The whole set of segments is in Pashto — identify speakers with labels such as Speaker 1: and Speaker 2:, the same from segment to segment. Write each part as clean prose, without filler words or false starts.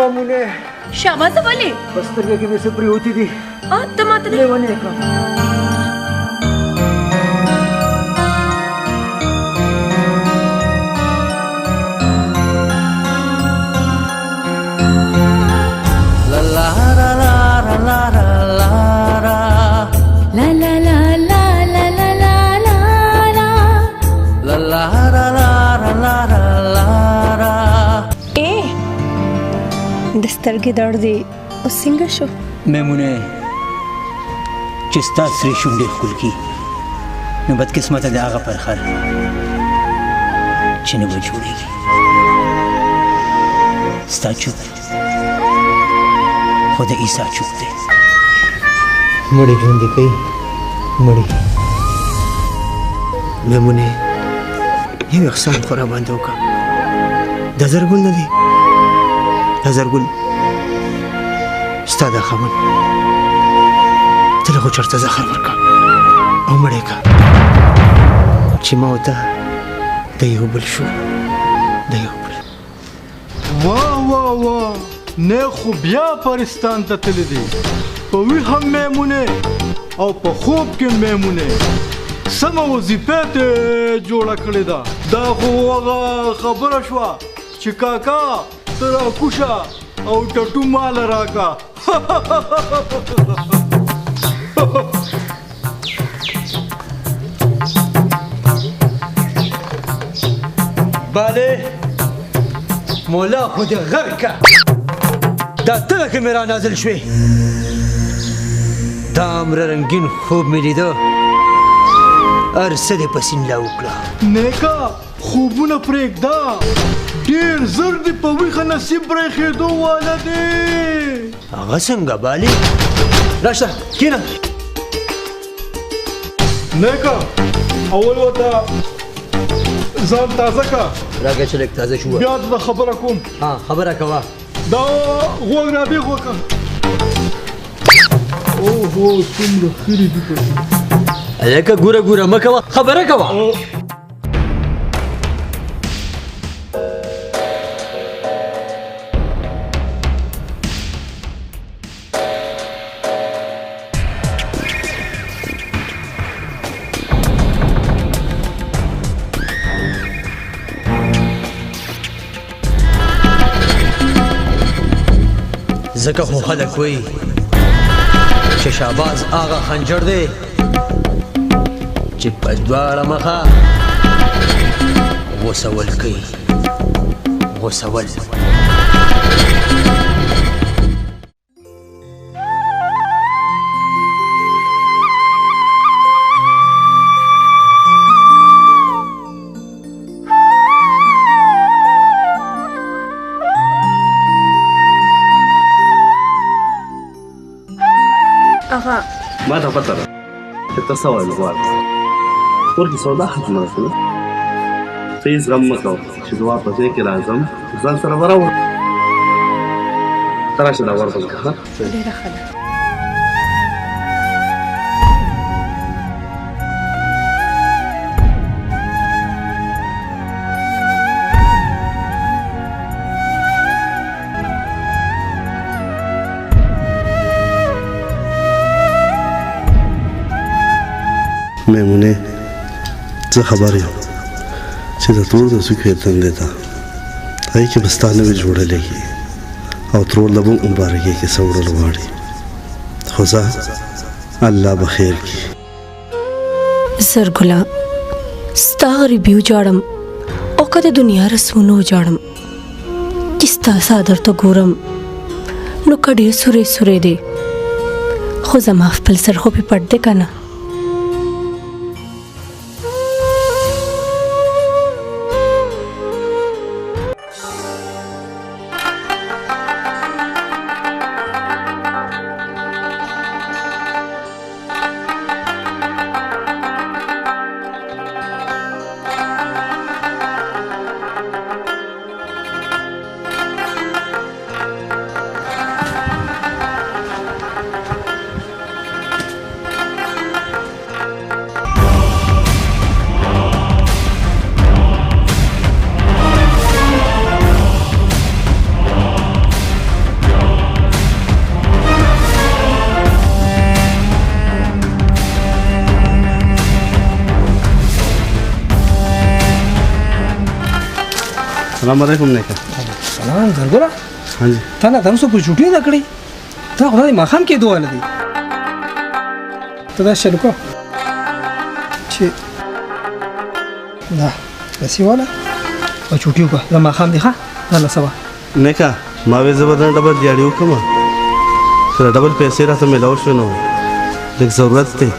Speaker 1: मामूने
Speaker 2: शाबाश बोले
Speaker 1: बस्तर की वैसे पूरी होती थी
Speaker 2: तमातने
Speaker 1: लेवने का
Speaker 2: दस्तरगी दर्द दी उस सिंगर शो
Speaker 3: मेमुने चिस्ता श्री शुंडे खुल की न बदकिस्मत दागा पर खर चिन्ह वो छोड़ेगी स्ता चुप खुद ईसा चुप दे
Speaker 1: मड़ी ढूंढी कई मड़ी मेमुने ये अक्सम खोरा बंदों का दजरगुल नदी दजरगुल स्तादा खामन तलगो चर्चा जखर वर्का अमड़े का चिमा होता दयो बलशु दयो बल
Speaker 4: वाह वाह वाह ने खुबिया परिस्तान ततलिदी पवी हम मेमुने और पखूब के मेमुने सम वजीफे ते जोड़ा कड़े दा खुवागा खबर शवा चिकाका तरा कुशा और टटू माल राका
Speaker 1: बाले मौला खुद गरका दा तक मेरा नाजिल शवे दाम रंगीन खूब मिली दो अरसद पसीन लाउकला
Speaker 4: नेका खूबुन प्रेगदा ډیر زر دی په ویخه نصیب برېښېدو والا دی
Speaker 1: هغه څنګه بالي راشه کېنه
Speaker 4: نیکه اول ورته ځان تازه کا
Speaker 1: راکه چې لږ تازه شو
Speaker 4: بیا د خبره کوم
Speaker 1: ها خبره کوه
Speaker 4: دا غوږ رابېغ وکړه اوهو څومره خیرې دي پکې
Speaker 1: هلکه ګوره ګوره مه کوه خبره کوه زکه خو خلک وایي چې شهباز آغا خنجر دی چې په دواړه مخه غوسول کوي غوسول
Speaker 5: ما ته پته ده چې ته څه وایې غواړې کور کې سودا ختمه شوه ته هېڅ غم مه کوه چې زه واپس ځای کې راځم ځان سره به راوړم ته راشه دا ورغله ښه
Speaker 2: ډېره ښه ده
Speaker 5: मेमुने زه خبر یم چې د تور د سکه تندې ده هي کې بستانه وی جوړلې او ترور لبو مبارکي کې سوړل واړي خدا الله بخیر کی
Speaker 2: زرګلا ستاري بیو جاړم او کده دنیا رسونو جاړم کستا صادر ته ګورم نو کډې سورې سورې دي خو زما خپل سر خو په پټ ده کنه
Speaker 5: السلام علیکم نیکه.
Speaker 6: سلام زرګره.
Speaker 5: हाँ जी.
Speaker 6: تا نه تاسو په چټي نه کړی. تا خدای ما خام کې دوه لدی. ته دا شلو کو. چې دا بسی والا په چټیو کا زما خام دی ښا نه سبا.
Speaker 5: نیکه ما وې زبردن ډبل دیاړي وکم. سره ډبل پیسې راته ملاو شو نو. لږ ضرورت دی.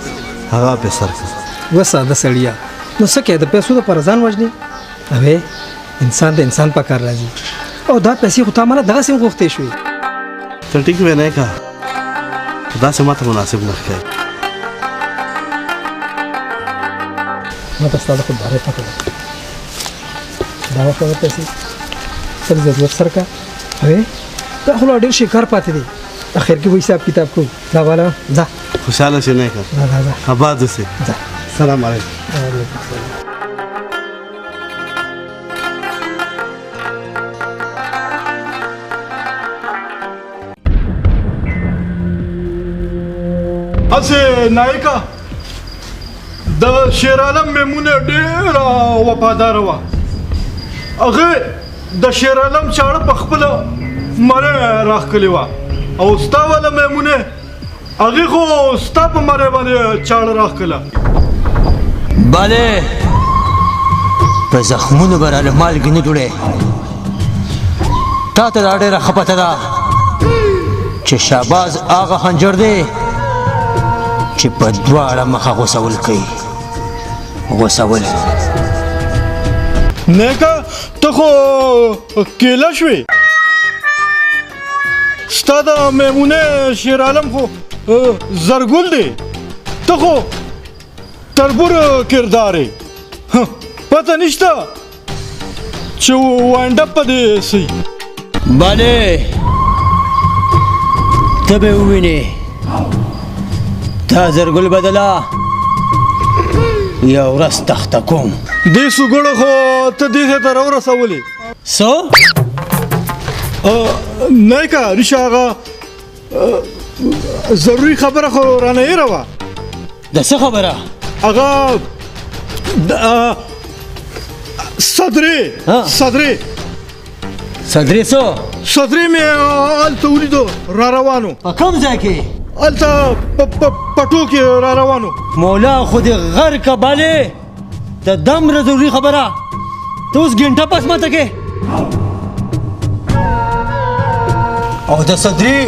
Speaker 5: هغه په سر کې.
Speaker 6: وساده سړیا. نو څه کې د پیسو د پرځان وژني؟ اوبه انسان د انسان په کار راځي. او دا پیسې خو تا مله دغه سیم غوښتې شوې.
Speaker 5: ته ټیک وې نیکه. دا څه ماته مناسب نه ښکاري.
Speaker 6: ما ته ستا د خوددارۍ پته ده. دا وخت پیسې سر ضرورت سره کا. اوبه دا خو لا ډېر شکار پاتې دی. اخر کې به حساب کتاب کوو. دا والا ځه
Speaker 5: خوشحاله شې نیکه.
Speaker 6: ځه
Speaker 5: آباد اوسې.
Speaker 6: ځه.
Speaker 5: سلام علیکم.
Speaker 6: وعلیکم السلام.
Speaker 4: اسه نایکا د شیر عالم میمونه ډیره وفادار و. هغه د شیر عالم چاړه په خپل مره راخلی و او ستا ولا میمونه هغه خو ستا په مره باندې چاړه راخله.
Speaker 1: بله په زخمونو براله مالګې نه جوړې. تا ته دا ډېره ښه پته ده چې شهباز هغه خنجر دی چې په دواړه مخه غوڅول کوي. غوڅول
Speaker 4: نیکه ته خو کېله شوې. ستا د میمونه شیر عالم خو زرګل دی. ته خو تربور کردار یې. پته نشته چې وانډه په دې سي.
Speaker 1: بله ته به ووینې دا زرګل بدله یو ورځ تخته کوم.
Speaker 4: دې سوګړه خو ته دې ته راورسولې.
Speaker 1: څه
Speaker 4: نیکه ریشه هغه ضروري خبره خو رانه یې وه.
Speaker 1: د څه خبره؟
Speaker 4: هغه صدرې صدرې مې هلته ولیدو را روانو.
Speaker 1: په کوم ځای کې؟
Speaker 4: هلته پټو کې را روانو.
Speaker 1: مولا خو دې غر که بالې د دومره ضروري خبره ته اوس ګنټه پس ماته کې او د صدري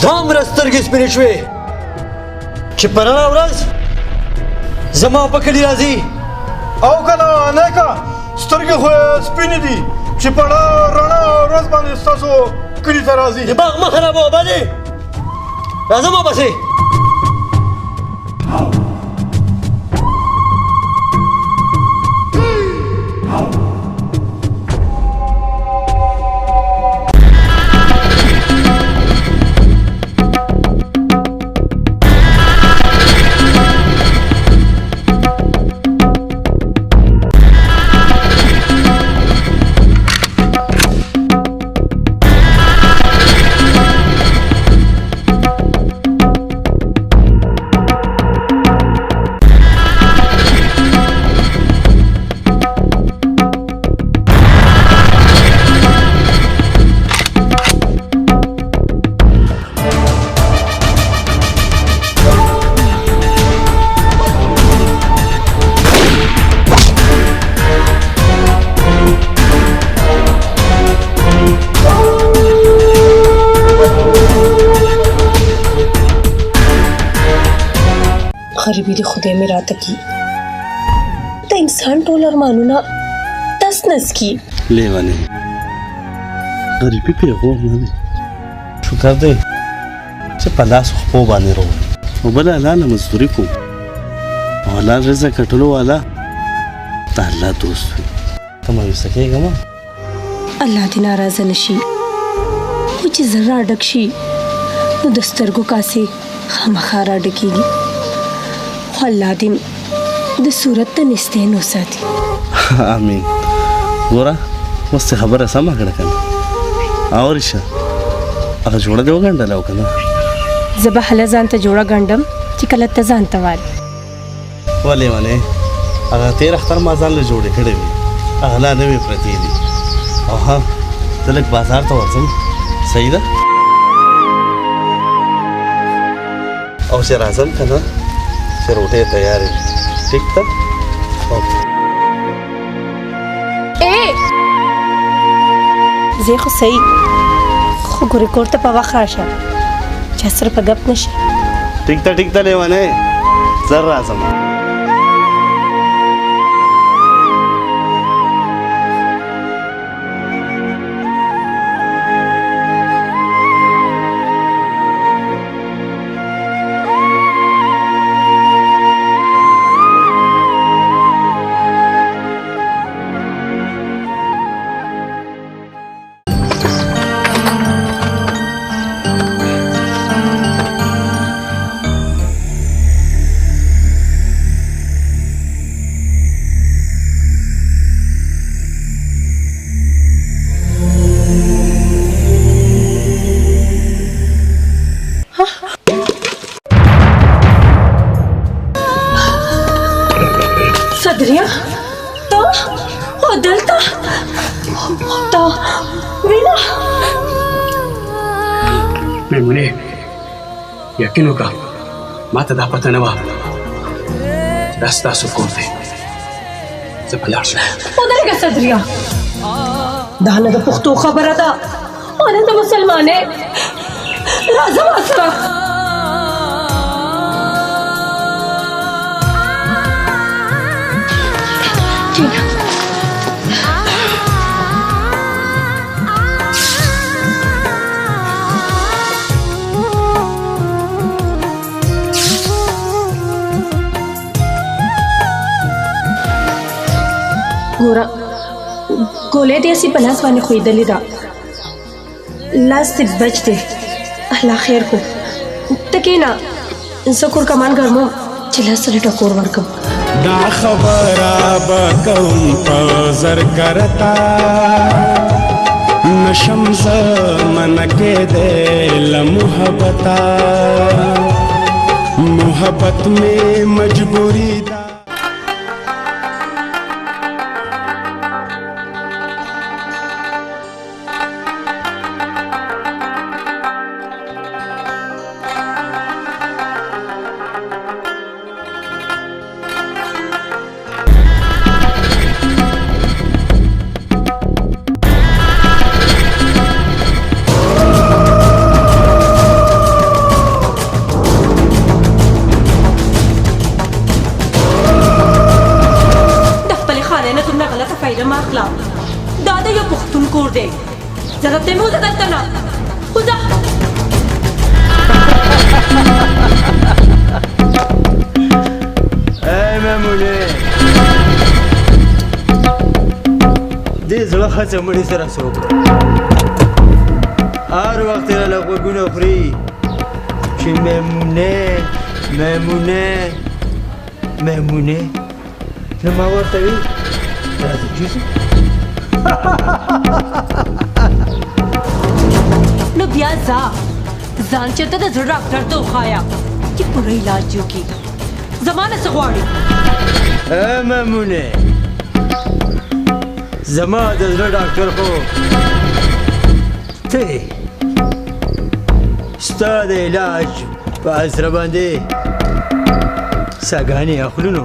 Speaker 1: دومره سترګې سپینې شوې چې په رڼا ورځ زما په کلي راځي.
Speaker 4: او که نه نیکه سترګې خو یې سپینې دي چې په رڼا ورځ باندې ستاسو کلي ته راځي.
Speaker 1: دماغ مه خرابوه بالې راځه ما پسې.
Speaker 2: غریبي د خدای مې راته کی د انسان ټول ارمانونه تس نس کی.
Speaker 5: لیوانې غریبي پیغور نه دی. شکر دی چې په لاس خپو باندې روان او بل الله نه مزدوري کوم او الله رزق کټلو والا د الله دوست وي. ته مایوسه کېږه مه.
Speaker 2: الله دې ناراضه نشي. خو چې زړه ډک شي نو د سترګو کاسې خامخا راډکېږي. خو الله دې د صورت ته نستعین وساتي.
Speaker 5: امین. ګوره اوس څه خبره سمه کړه کنه او ریشه هغه جوړه دې وګنډله او کنه
Speaker 2: زه به هله ځان ته جوړه ګنډم چې کله ته ځان ته وایې.
Speaker 5: ولې هغه تېر اختر ما ځان له جوړې کړې وې اغلا نوې پرتې دي او ها زه لږ بازار ته ورځم صحیح ده او چې راځم که نه چې روټۍ تیارې وي ټیک ده
Speaker 2: زه خو صحیح خو ګورې کور ته په وخت راشه چا سره په ګپ نشي
Speaker 5: ټیک ده لیونۍ زر راځم
Speaker 2: صدریا تا او دلته تا وینا
Speaker 7: میمونې یقین وکړه ما ته دا پته نه وه دا ستاسو کور دی زه به لاړ شم
Speaker 2: ودرېږه صدریا دا نه د پښتو خبره ده او نه د مسلمانې راځه ما سره ګوره ګولۍ دې اسې په لاس باندې ښویېدلې ده لاس دې بچ دی الله خیر کو ته کښېنه زه کور کمان ګرمم چې لاس سره ټکور ورکړم
Speaker 8: دا خبره به کوم په زر کرتا نشم زه منع کېدی له محبته محبت مې مجبوري ده
Speaker 2: दादा यो पुख्तून कोर दे जरा ते मुझे दत्ता ना खुदा
Speaker 1: اے میمونې دې زړه ښځه مړي سره څه وکړو هر وخت یې راله غوږونه خوري چې میمونې نو ما ورته وي راځه جوزو
Speaker 2: نو بیا ځان چېرته د زړه ډاکټر ته وښایه چې پوره علاج وکړي زمانه څه غواړي
Speaker 1: اے میمونې زما د زړه ډاکټر خو ته ستا د علاج په اسره باندې ساګانې اخلو نو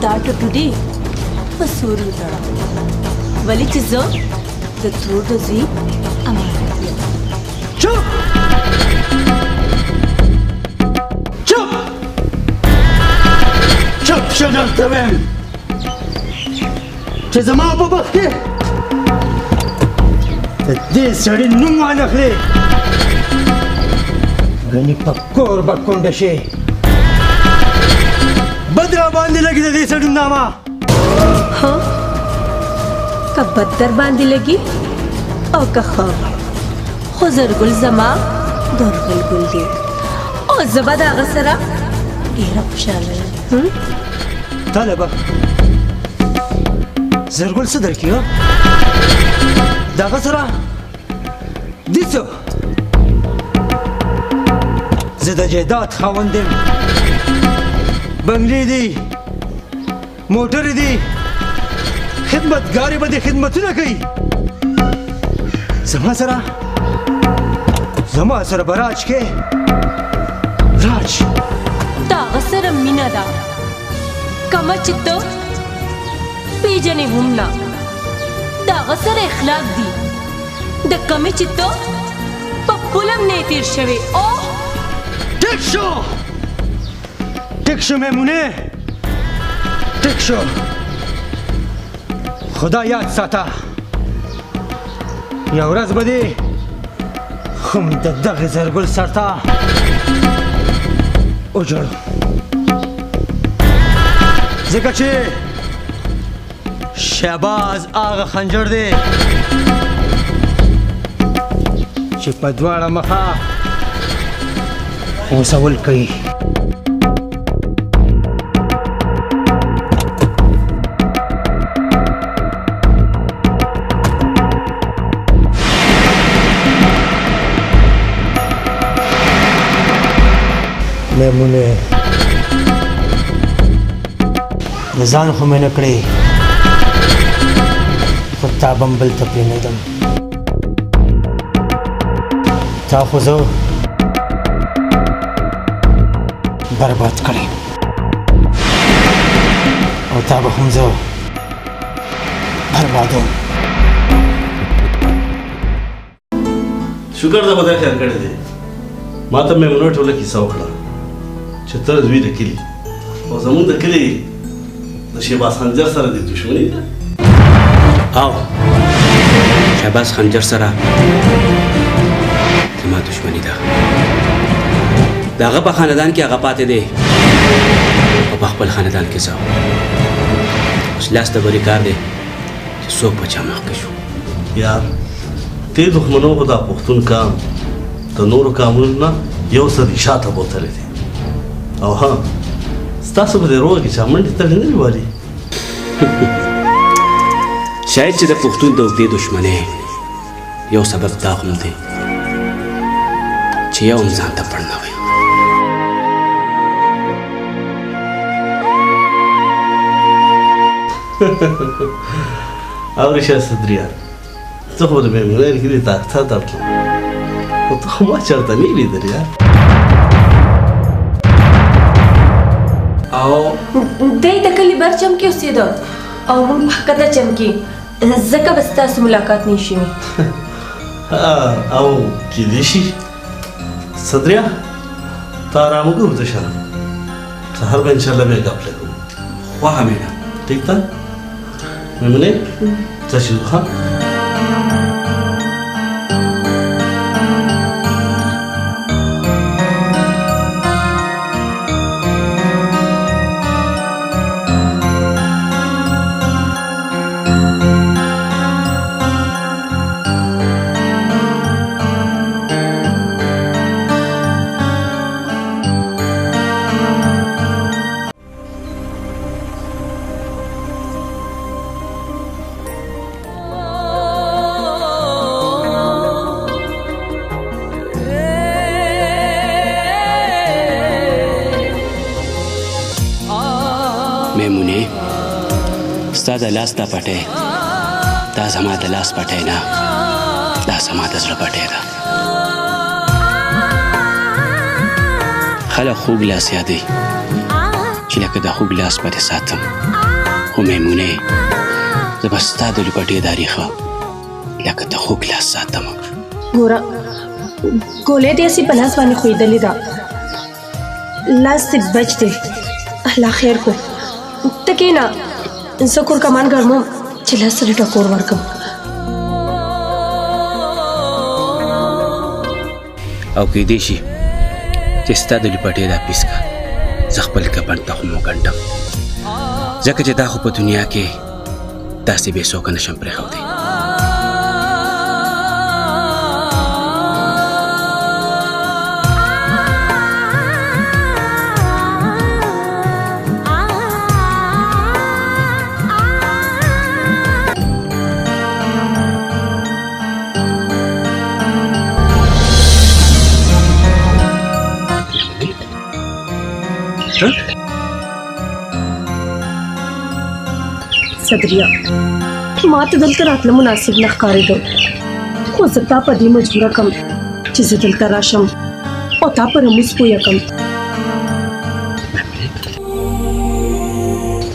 Speaker 2: دا ټوټو دي په سوري وتړه ولې چې زه د ترور د زوی امانت یم
Speaker 1: چوپ شه درته وایم چې زما په بخت کې د دې سړي نوم وانخلې ګنې په کور به کونډه شي بد را باندې لګي د دې سړي نامه
Speaker 2: ها که بد در باندې لګي او که ښه خو زرګل زما دورغل ګل دی او زه به د هغه سره ډېره خوشحاله یم
Speaker 1: طالبه زرګل څه درکړي هو د هغه سره دي څه زه د جایداد خاوند یم بنګلې دي موټر دی خدمتګارې به دې خدمتونه کوي زما سره به راج کې راج
Speaker 2: د هغه سره مینه ده کمه چې ته پیژنې هم نه د هغه سره اخلاق دي د کمې چې ته په پولم نه تیر شوې او
Speaker 1: ټیک شو میمونه ټیک شو خدا یاد ساته یو ورځ به دې هم د دغه زرګل سر ته وجړو ځکه چې شهباز هغه خنجر دی چې په دواړه مخه اوسول کوي میمونه د ځان خو مې نه کړې خو تا بم بل ته پرېنږدم تا خو زه برباد کړې او تا به هم زه بربادوم
Speaker 5: شکر ده خدای خیر کړی دی ما ته میمونه ټوله کیسه وکړه چې ته زوی د کلي او زمونږ د کلي د شهباز خنجر سره د دښمني ده
Speaker 7: او شهباز خنجر سره زما دښمني ده د هغه په خاندان کې هغه پاتې دی او په خپل خاندان کې زه اوس لاس ته بری کار دی چې څوک په چا مخکې شو
Speaker 5: یار دې دښمنو خو دا پښتون کام د نورو کامونو نه یو څه دي شاته بوتلی دی او ها ستاسو په دې روغه کې چا منډې تړلې نه وي والي
Speaker 7: شاید چې د پښتون د اوږدې دښمنۍ یو سبب دا هم دی چې یو هم ځان ته پړ نه وي
Speaker 5: اورې شه صدریا زه خو د میمونې کلي تا ته تلم خو ته خو ما چېرته نه یې لیدلی یار
Speaker 7: او
Speaker 2: دی د کلي بر چم کې اوسېده او موږ په ښکته چم کې ځکه به ستاسو ملاقات نه شوي
Speaker 5: او کېدای شي صدریا ته ارام وکړه ورته شه سهار به انشاءالله بیا ګپ لګو
Speaker 7: خوښه مې ده
Speaker 5: ټیک ده میمونې ځه چې ځو ښه
Speaker 7: میمونې ستا د لاس دا پټی دا زما د لاس پټی نه دا زما د زړه پټی ده خلک خوږ لاس یادوي چې لکه د خوږ لاس به دې ساتم خو میمونې زه به ستا د لپټې دا ریښه لکه د خوږ لاس ساتم
Speaker 2: ګوره ګولۍ دې هسې په لاس باندې ښویېدلې ده لاس دې بچ دی الله خیر کو ته کښېنه زه کور کمان ګرموم چې لاس سره ټکور ورکړم
Speaker 7: او کېدای شي چې ستا د لپټې دا پیسکه زه خپل کبن ته خو وګنډم ځکه چې دا خو په دنیا کې داسې بې څوکه نشم پرېښودی
Speaker 2: صدریا ما ته دلته راتله مناسب نه ښکارېدو خو زه تا په دې مجبوره کړم چې زه دلته راشم او تا په رموز پویه کړم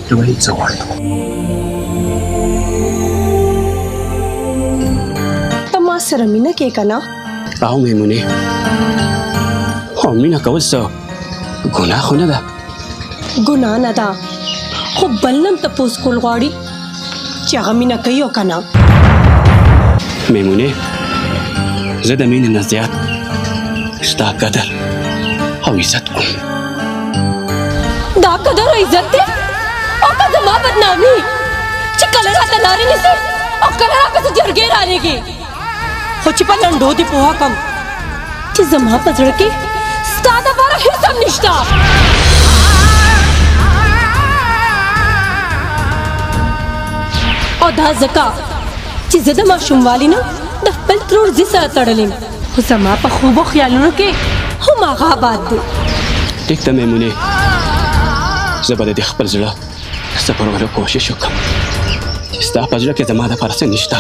Speaker 7: ته ولې څه غواړې
Speaker 2: ته ما سره مینه کې که نه
Speaker 7: او میمونې خو مینه کول څه ګناه خو نه ده
Speaker 2: ګناه نه ده خو بل نم تپوس کول غواړي چې هغه مینه کوي او که نه
Speaker 7: میمونې زه د مینې نه زیات ستا قدر او عزت کوم
Speaker 2: دا قدر او عزت دی او که زما بدنامي چې کله راته لارې نیسي او کله راپسې جرګې رانیږي خو چې په لنډو دې پوهه کړم چې زما په زړه کې ستا دپاره هېڅ هم نشته او دا ځکه چې زه د ماشوموالي نه د خپل ترور زوی سره تړلې یم خو زما په خوبو خیالونو کې هم هغه آباد دی
Speaker 7: ټیک ده میمونې زه به د دې خپل زړه صبرولو کوشش وکړم چې ستا په زړه کې زما دپاره څه نشته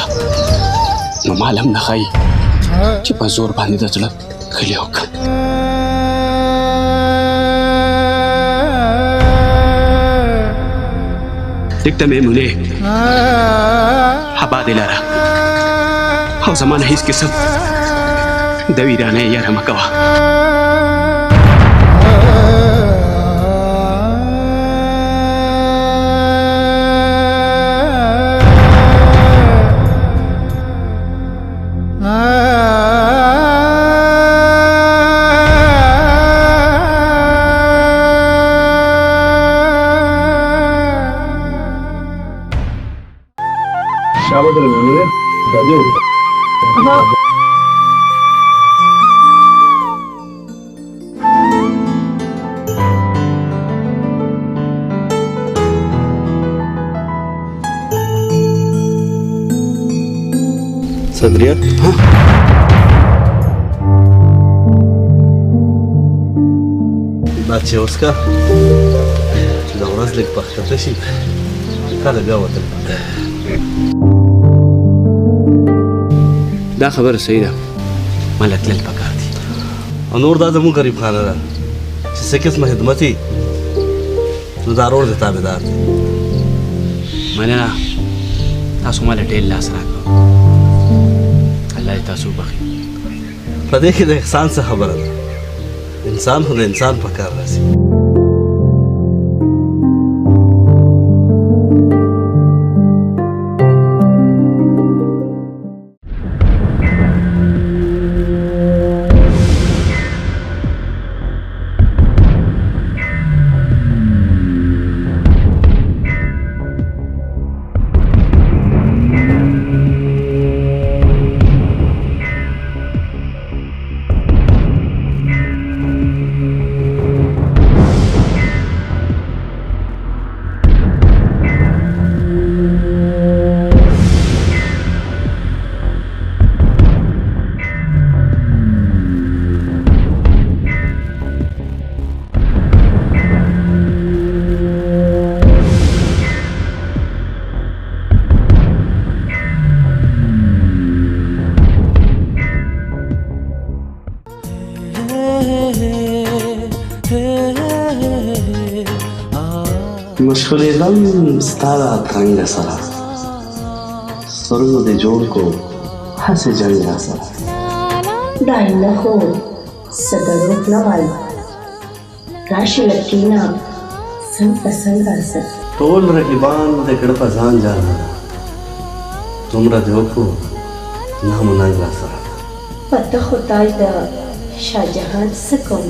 Speaker 7: نو مال هم نه ښایي چې په زور باندې د زړه کلي وکړم ټیک ده میمونې ابا دې لره او زما نه هېڅ قسم د ویرانۍ یاره مه کوه
Speaker 5: صدریا دا چې اوس کا چې دا ورځ لږ پخته شي کله بیا وطن
Speaker 7: دا خبره صحیح ده ماله تلل پکار دي
Speaker 5: او نور دا زموږ غریب خانه ده چې څه قسمه خدمت وي نو دا روړ د تابعدار دی
Speaker 7: مننه تاسو ماله ډېر لاس راکړو الله دې تاسو وبخي
Speaker 5: په دې کې د احسان څه خبره ده انسان خو د انسان په کار راځي مشغولېدم ستا د ترنګ سره سترګو دې جوړ کو هسې جنګ راسره
Speaker 2: دا نه خو څه دروغ نه وایي راشي له کښېنه څنګ په څنګ راسه
Speaker 5: ټول رقیبان د کړه په ځان جانه دومره دې وکړو نام و ننګ راسره
Speaker 2: پته خو تاج د شاهجهان څه کوم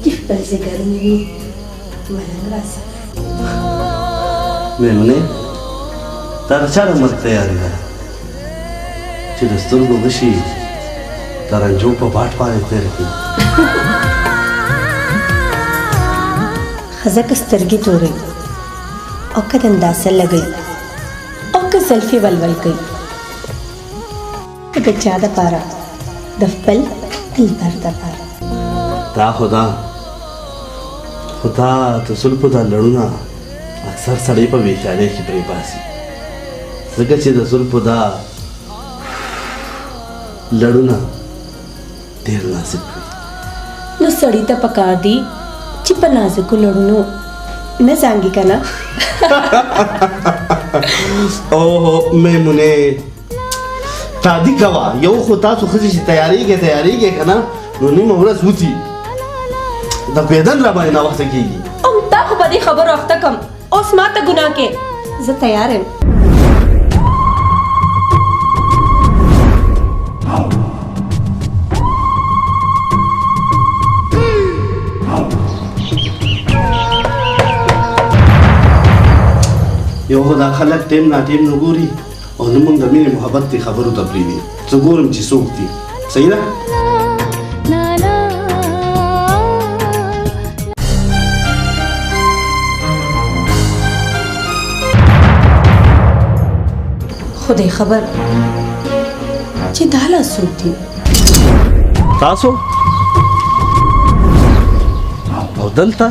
Speaker 2: چې خپل ځیګر مې وي ملنګ راسه
Speaker 5: میمونې دا د چا د مرګ تیاري ده چې د سترګو غشي د رنجو په باټ باندې تېر کړي
Speaker 2: ښځه که سترګې تورې او که دنداسه لګوي او که زلفې ولول کوي که د چا دپاره د خپل دلبر دپاره
Speaker 5: دا خو دا د زلفو دا لړونه اکثر سړی په بې خیالۍ کې پرې باسي ځکه چې د زلفو دا لړونه ډېر نازک وي.
Speaker 2: نو سړی ته پکار دی چې په نازکو لړونو نه زانګي که نه.
Speaker 5: اوه میمونې شادي کوه یو خو تاسو ښځې چې تیارېږئ که نه نو نیمه ورځ وځي د پیدن را باندې ناوخته کېږي.
Speaker 2: تا خو په دې خبرو اخته کم اوس ما ته ګناه کې زه تیار یم.
Speaker 5: یو خو دا خلک ټیم نا ټیم نه ګوري او نه موږ د مینې محبت دې خبرو ته پرېږدي. زه ګورم چې څوک دي. صحیح ده؟
Speaker 2: خدای خبر چې دا لا څوک دي.
Speaker 5: تاسو او دلته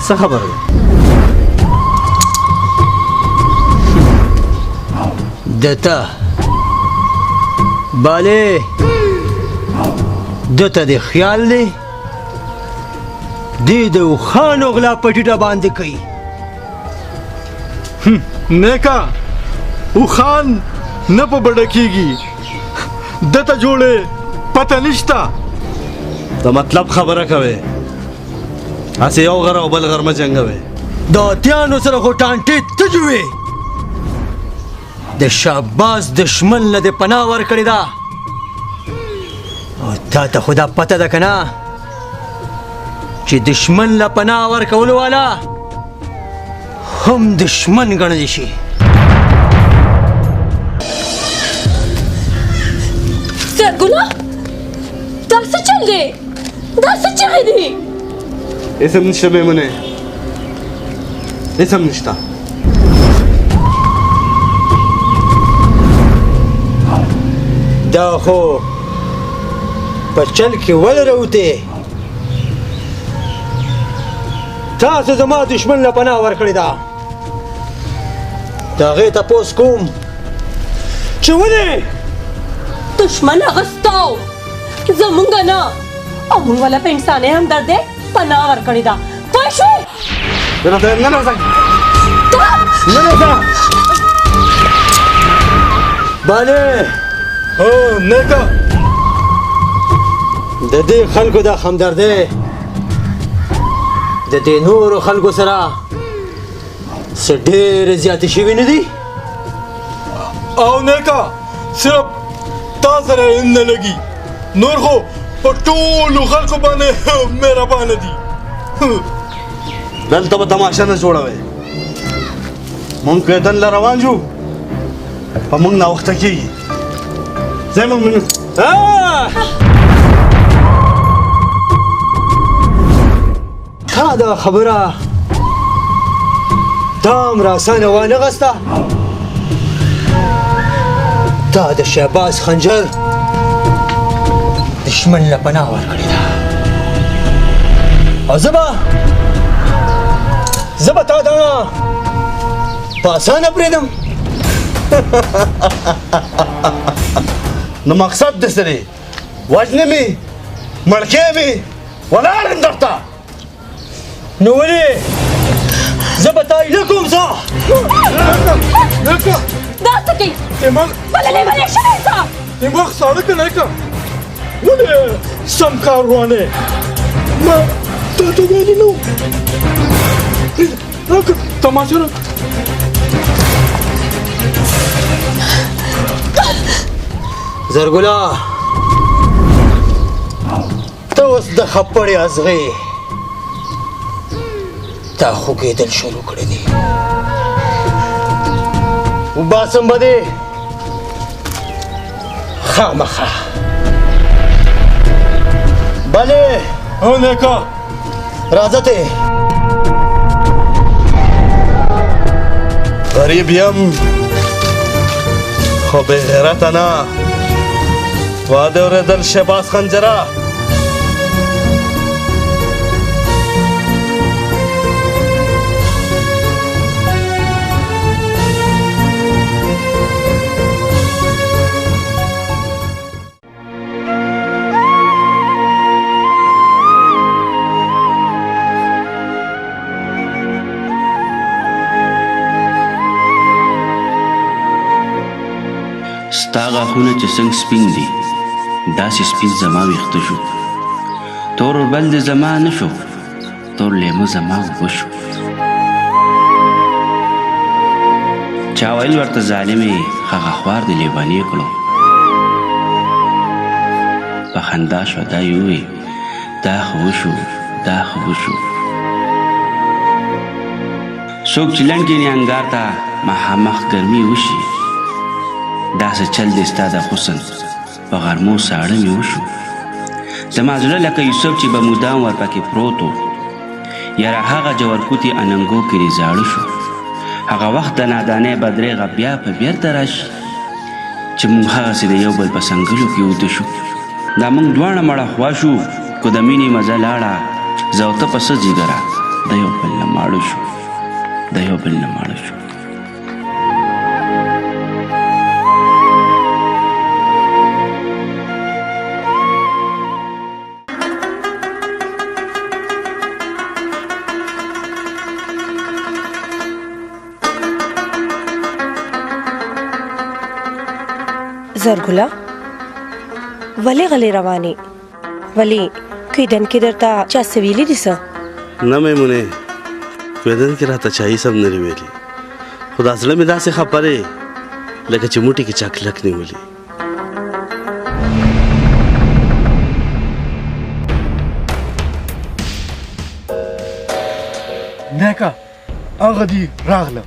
Speaker 5: څه خبره ده؟
Speaker 1: دته بالې دته د خیال دی دی د اوښانو غلا په ټیټه باندې کوي.
Speaker 4: نیکا اوښان نه په بډه کېږي دته جوړې پته نشته.
Speaker 5: د مطلب خبره کوي هسې یو غر او بل غر مه جنګوئ.
Speaker 1: د اتیانو سره خو ټانټې ته جوړې د شاباس دشمن له دې پناه ورکړې ده او تا ته خو دا پته ده که نه چې دشمن له پناه ورکولو والا هم دشمن ګڼلی شي.
Speaker 2: زرګونه دا څه چل دی دا څه چای دی؟
Speaker 5: اسم نشته میمونې اسم نشته.
Speaker 1: دا خو په چل کې ولې راوتې تاسو زما دشمن له پناه ورکړې ده د هغې تپوس کوم چې ولې
Speaker 2: دشمن هغه ستا و زمونږ نه او مونږ والا په انساني همدرد دی پناه ورکړې ده پوه شوې؟
Speaker 1: بالې
Speaker 4: هو نیکا
Speaker 1: د دې خلکو دا همدردۍ د دې نورو خلکو سره څه ډېرې زیاتې شوي نه دي؟
Speaker 4: او نیکا صرف تا سره یې نه لګي نور خو په ټولو خلکو باندې مهربانه دي.
Speaker 5: دلته به تماشه نه جوړوئ مونږ پیدن له روان جو په مونږ ناوخته کېږي. ځئ مونږ
Speaker 1: تا دا خبره دومره اسانه وانغسته تا د شهباز خنجر دشمن له پناه ورکړې ده او زه به تا دغه په اسانه پرېږدم.
Speaker 5: نو مقصد دې څه دی؟ وژنې مې مړکې مې ولاړم درته.
Speaker 1: نو ولې زه به تا ایله کوم څه
Speaker 4: نیکا
Speaker 2: دا څه کوي؟
Speaker 4: دماغ
Speaker 2: بله لیونی شوی څه؟
Speaker 4: دماغ ساړه که نیکا ولې سم کار روانې ما تا ته ویلي نه وو راکړه تماشه راکړه.
Speaker 1: زرګله ته اوس د خپړې ازغې تا خوږېدل شروع کړي دي وباسم به دې خامخا. بلې
Speaker 4: هو نیکا
Speaker 1: راځه ته
Speaker 5: غریب یم خو بې غیرته نه. واده اورېدل شهباز خنجره
Speaker 7: ستا غاښونه چې څنګه سپین دي داسې سپین زما ویښته شو تور بل د زما نه شو تور لیمه زما اوبه شو چا ویل ورته ظالمې هغه خوار د لیبانې کړو په خندا شوه دا یې ووی دا خو وشو دا خو وشو څوک چې لنډ کښېني انګار ته مخامخ ګرمي وشي داسې چل دی ستا د حسن په غرمو ساړه مې وشو زما زړه لکه یوسف چې به مدام ورپکې پروت و یاره هغه جوارکوتي اننګو کې دې زاړه شو هغه وخت د نادانۍ بدرېغه بیا په بیرته راشي چې موږ هغسې د یو بل په سنګلو کې اوده شو دا موږ دواړه مړه خوا شو که د مینې مزه لاړه زه او ته په څه جګره د یو بل نه ماړه شو د یو بل نه ماړه شو
Speaker 2: زرګله ولې غلې روانې ولې کیدن کې درته چا څه ویلي دي څه
Speaker 5: نه میمونې کویدن کې راته چا هیڅ هم نه دي ویلي خو دا زړه مې داسې خپرې لکه چې موټي کې چا کلک نیولي
Speaker 4: نیکه هغه دي راغله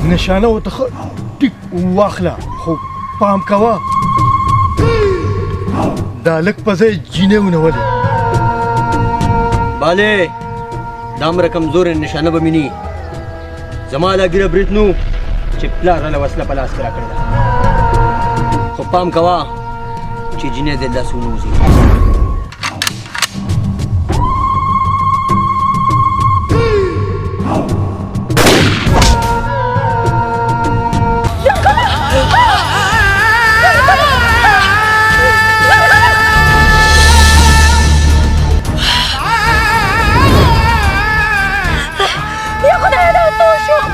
Speaker 4: نشانه ورته ښه ټیک واخله خو پام کوه دا لږ په ځای جینۍ ونولې
Speaker 1: بالې دا مره کمزورې نشانه به مینی زما دا ګیره برید نو چې پلار راله وسله په لاس کې راکړې ده خو پام کوه چې جینۍ دې لاس ونوځي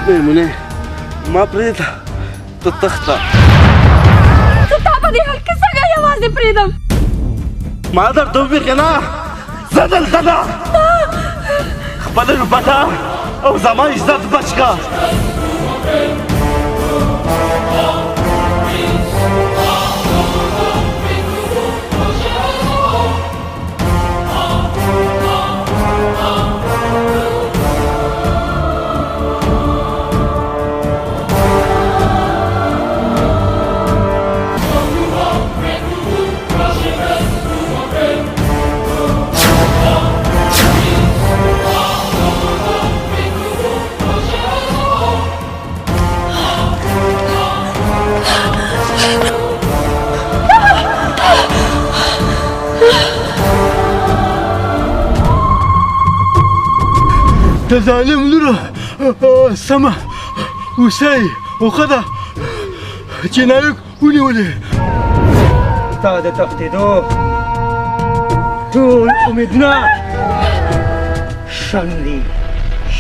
Speaker 5: میمونه ما پرېږده ته تخته
Speaker 2: زه تا په دې حال کې څنګه یوازې پرېږدم
Speaker 5: ما درته وویل که نه زه دلته ده خپله روپټه او زما عزت بچ که
Speaker 4: د ظالم لوره سمه اوسئ او ښه ده چې نايک ونیولې
Speaker 1: ستا د تښتېدو ټول امیدونه شنډ دي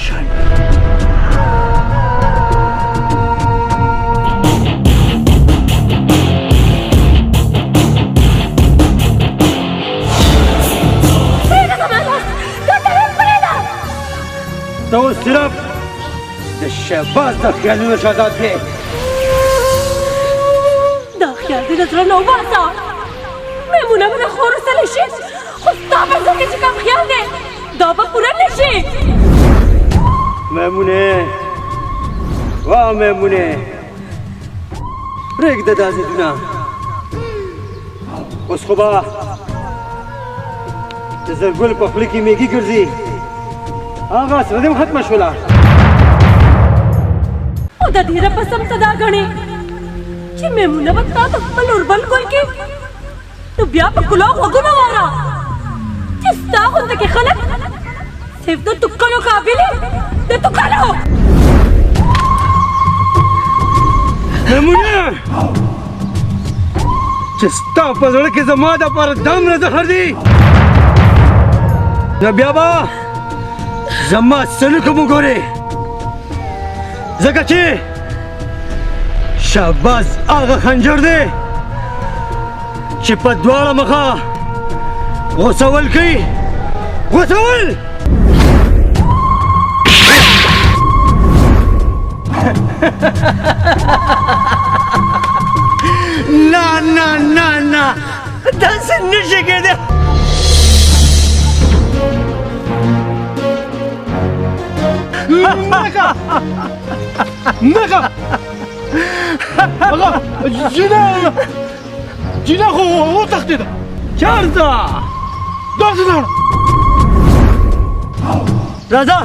Speaker 1: شنډ ته اوس صرف د شهباز د خیالونو شهزاد دی
Speaker 2: دا خیال دې د زړه نه وباسه میمونه به د خور وسلی شي خو ستا په زړه کې چې کوم خیال دی دا به پوره نه شي
Speaker 1: میمونې وا میمونې پرېږده دا ضدونه اوس خو به د زرګل په خوله کې میږي ګرځي هغه سره دې ختمه شوله
Speaker 2: او د دې رب قسم ته دا ګڼې چې میمونه به تا ته خپل اوربل ګل کې نو بیا په ګلاب غوږونه واره چې ستا غونده کې خلک صرف د تکلو قابل د تکلو
Speaker 1: میمونه چې ستا په زړه کې زما دپاره دومره زهر دي نو بیا به زما سلوک هم وګورې ځکه چې شهباز هغه خنجر دی چې په دواړه مخه غوڅول کوي غوڅول نه نه نه نه داسې نشي کېدی
Speaker 4: نګه هغه جینه خو وتښتېده
Speaker 1: چېرته
Speaker 4: داسې لاړه
Speaker 1: راځه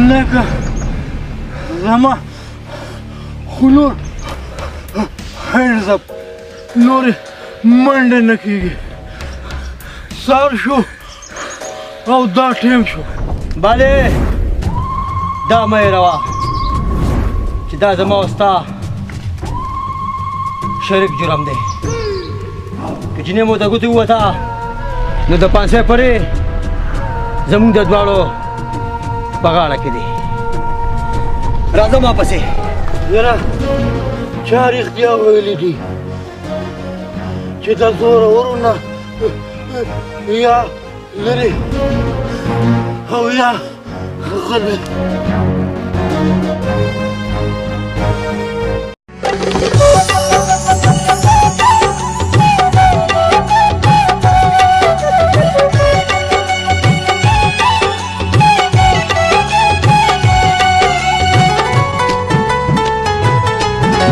Speaker 4: نګه رما خو نور هینډز اپ نورې منډې نه کېږي سهار شو او دا ټیم شو
Speaker 1: بالې دا مه هېروه چې دا زما او ستا شریک جرم دی که جینۍ مو ته ګوتې ووته نو د پانسۍ پرې زموږ د دواړو په غاړه کې دی راځه ما پسې
Speaker 4: یاره چا رښتیا ویلي دي چې د زوره ورونه یا لرې او یا غلی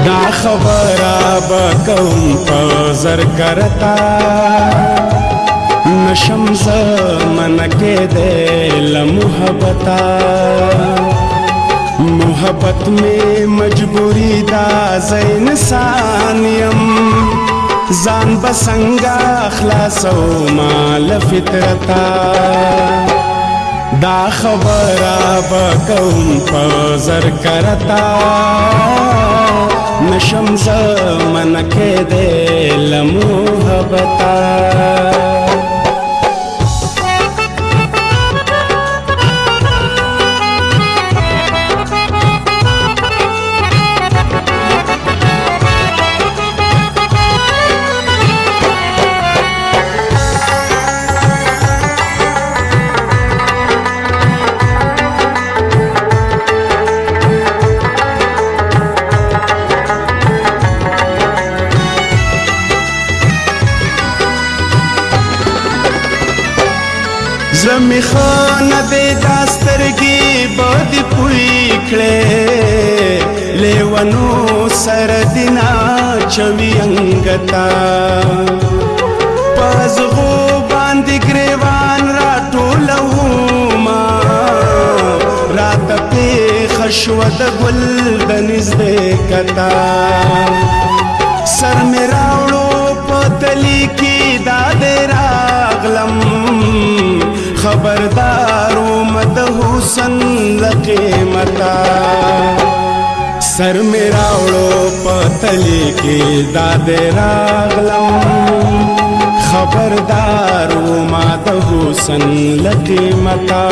Speaker 8: دا خبره بکوم په زر کرتا نشم زمن کې دې لمحبتا محبت میں مجبوری دا ز انسان یم ځان بسنګا خلاصو مال فطرتا دا خبره بکوم په زر کرتا نشم زمن کې دې لمحبتا زمی خانه دې داسترګي بد پوي کړې لیوانو سر دینا چوي انګتا پزغو باندې ګریوان را ټولو ما رات په خشوت ګل د نږدې کتا سر میراوړو پتلی کی داد راغلم خبردارو مد حسن لقیمتا سر میراوړو پتلی کی داد راغلم خبردارو مد حسن لقیمتا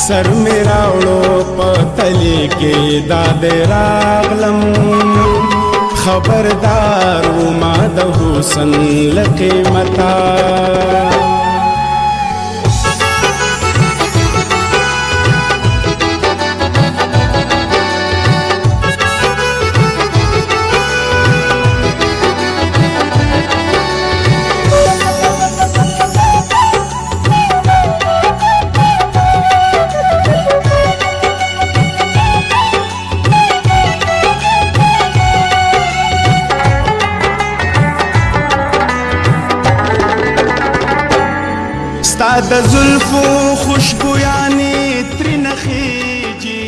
Speaker 8: سر میراوړو پتلی کی داد راغلم خبردارو مد حسن لقیمتا د زلفو خوشبویانې ترېنه خېجي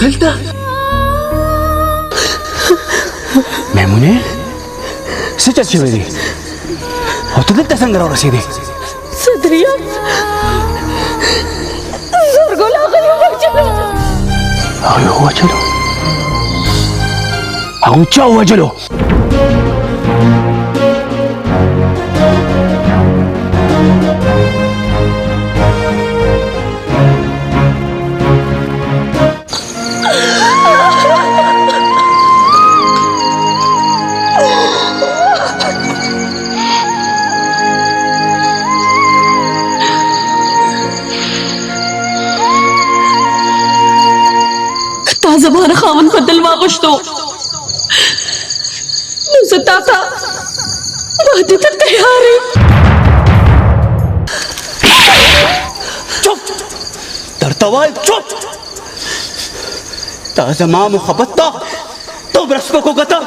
Speaker 7: دلته میمونې څه چل شوی دی او ته دلته څنګه راورسېدې
Speaker 2: صدريه زرګل هغه ووجلو
Speaker 7: هغه ووجلو هغه چا ووجلو
Speaker 2: زمانه خاون بدل واغشتو نو زتا تا واده ته تیار یم
Speaker 7: چپ درته وایم چپ تا زما محبت ته دومره سپکوږه ته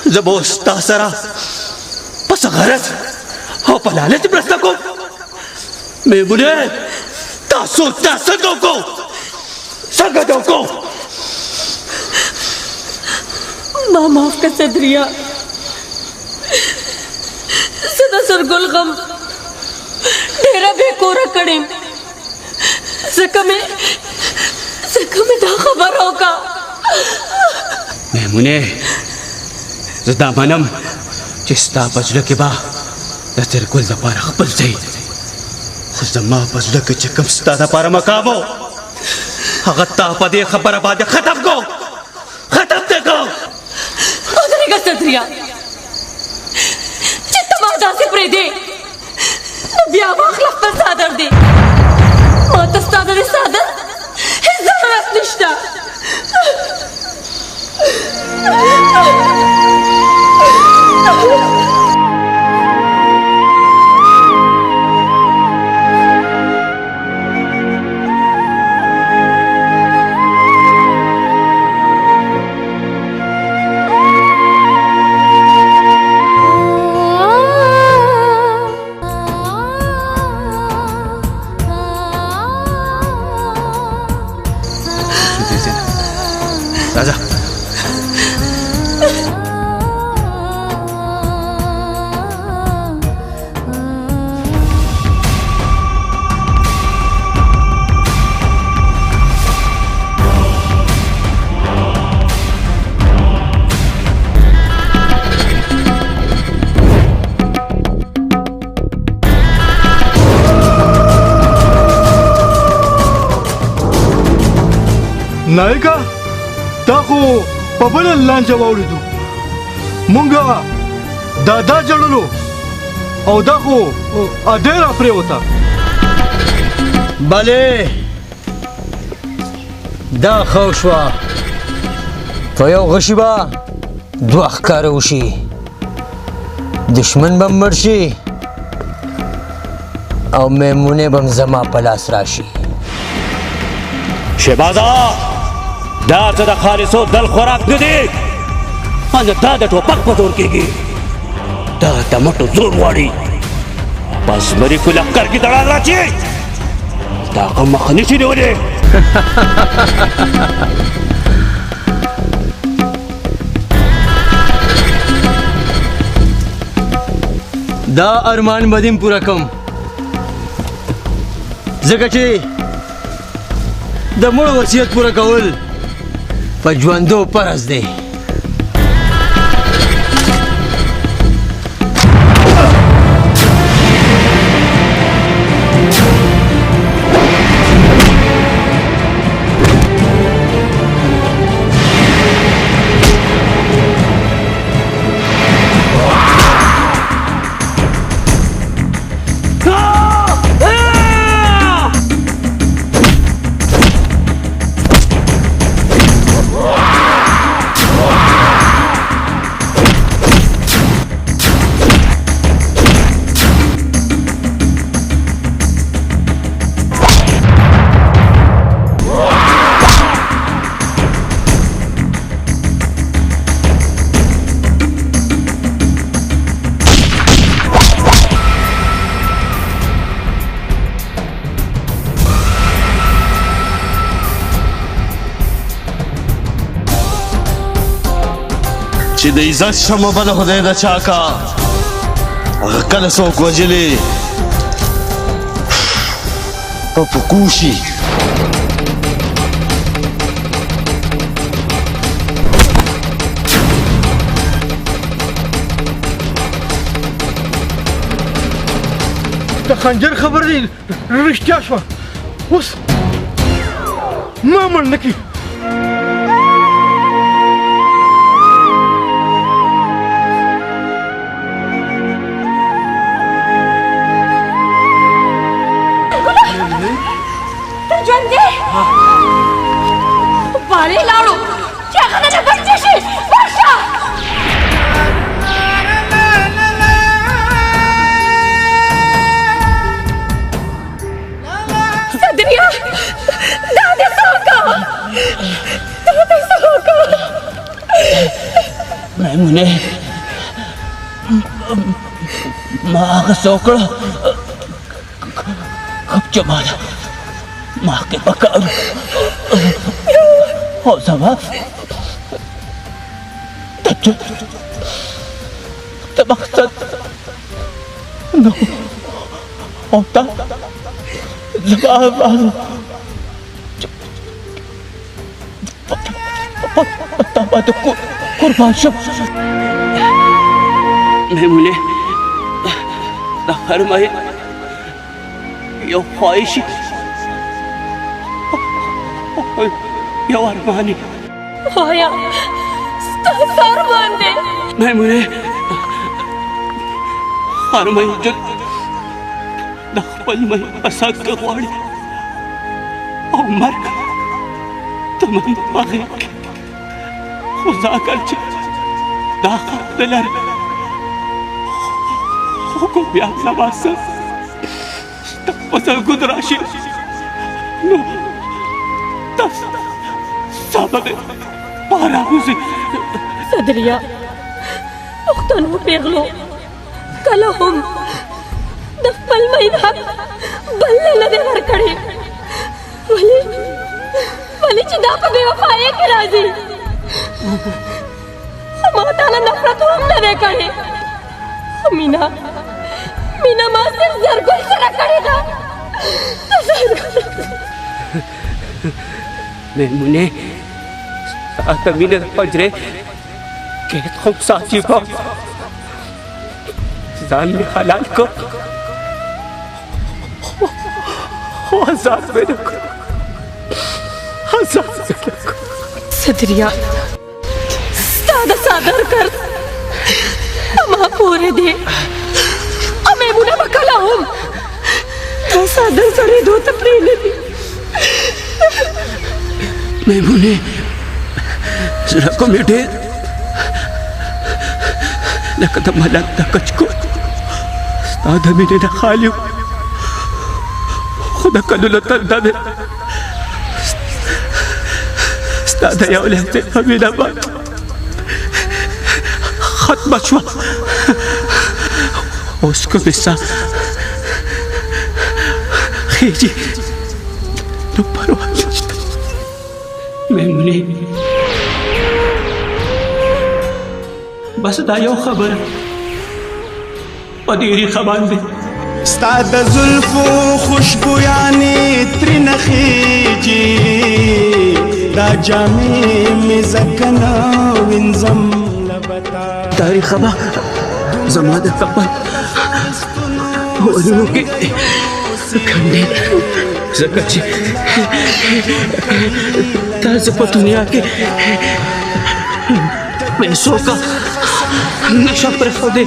Speaker 7: زه به اوس تا سره په څه غرض او په لالچ مرسته کوم میمونې تاسو دا څنګه وکړو څنګه دې وکړو
Speaker 2: ما معاف کړه صدريه زه د سرګل غم ډېره بې کوره کړې ځکه مې دا خبره وکړه
Speaker 7: میمونې زه دا منم چې ستا په زړه کې به د سرګل دپاره خپل ځای خو زما په زړه کې چې کوم ستا دپاره مقام و هغه تا په دې خبره باندې ختم کو ختم دې کو
Speaker 2: ودرېږه صدريه چې ته ما داسې پرېږدې نو بیا واخله خپل څادر دې ما ته ستا د دې څادر هېڅ ضرورت نشته
Speaker 7: راځه
Speaker 4: نایکا تا خو په بل لانجه واوریدو مونږه دا جړلو او دا خو اده را پرېوته.
Speaker 1: بله دا ښه شوه. په یو غشي به دوه ښکاره وشي، دشمن به مړ شي او میمونې به زما په لاس راشي.
Speaker 7: شهبازه دا څه د خالصو دل خوراک نه دی، دا د ټوپک په زور کېږي، دا د مټو زور غواړي. په زمري کو لښکر کې دړال راچی، د هغه مخه نشي نیولی.
Speaker 1: دا ارمان به دې پوره کوم، ځکه چې د مړو وصیت پوره کول په ژوندو فرض دی.
Speaker 5: چې د عزت شمه به د خدای د چا کا هغه کله څوک وجلې په کوشي.
Speaker 4: د خنجر خبر دی رښتیا شوه، اوس ما مړ نه کړي.
Speaker 2: باړې لاړو چې هغه نه بچی شي. ورشه صدریا، دا دې څه وکړه؟ دا دې څه وکړه؟
Speaker 7: میمونې ما هغه څه وکړه چې ما کې پکار او زما د مقصد نو او تا زما تا باندې قربان شم. میمونې د هر ماهی یو خواهشي یو ارمانی
Speaker 2: آیا ستاسو ارمان دی؟
Speaker 7: میمونې هر ماهی جد د خپل ماهی په سر کې غواړي او مرګ د ماهی په غېږ کې، خو ځکه چې دا خط نه لري خو بیا زما سر ستا په زنګون راشي نو تاسو سبا دې باره وځي.
Speaker 2: صدریا، پښتنو پیغلو کله هم د خپل مین حق بل نه دی ورکړی، ولې چې دا په بې وفایۍ کې راځي. ما تاله نفرت هم نه دی کړی. مینا ما صرف زرګل سره کړې ده.
Speaker 7: میمونې ستا د مینې د پنجرې قید خو ساتي به ځان مې حلال کړ خو آزاد مې نه کړ.
Speaker 2: صدریا، ستا د څادر ګرد ما پورې خبرې دي او میمونه به کله هم دا څادر سړېدو ته پرېږدي.
Speaker 7: میمونې زړه کو مې ډېر لکه د ملک د کچکول ستا د مینې نه خالي و، خو د کلونو تنده مې ستا د یو لحظې په مینه باندې ختمه شوه. اوس که مې ساه خېږي نو پروا نشته. میمونې بس دا یو خبره په دې ریښه باندې
Speaker 8: ستا د زلفو خوشبویانې ترې نه خېږي، دا جامې مې ځکه نه وینځم لبتا.
Speaker 7: دا ریښه به زما د کپل په ولونو کې کنډې ځکه چې تا زه په دنیا کې پیسو کا نشه پرېښودې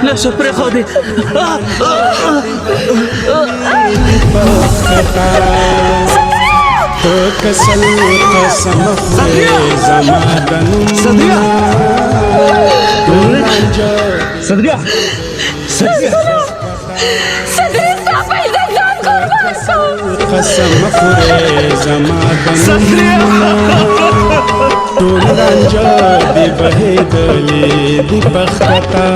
Speaker 7: نشه پرېښودې.
Speaker 8: په کسل قسم خورې زما د نوم
Speaker 6: صدریا
Speaker 8: قسم خورې زما د نوم ټول رانجه دې بهېدلې دې په خطا.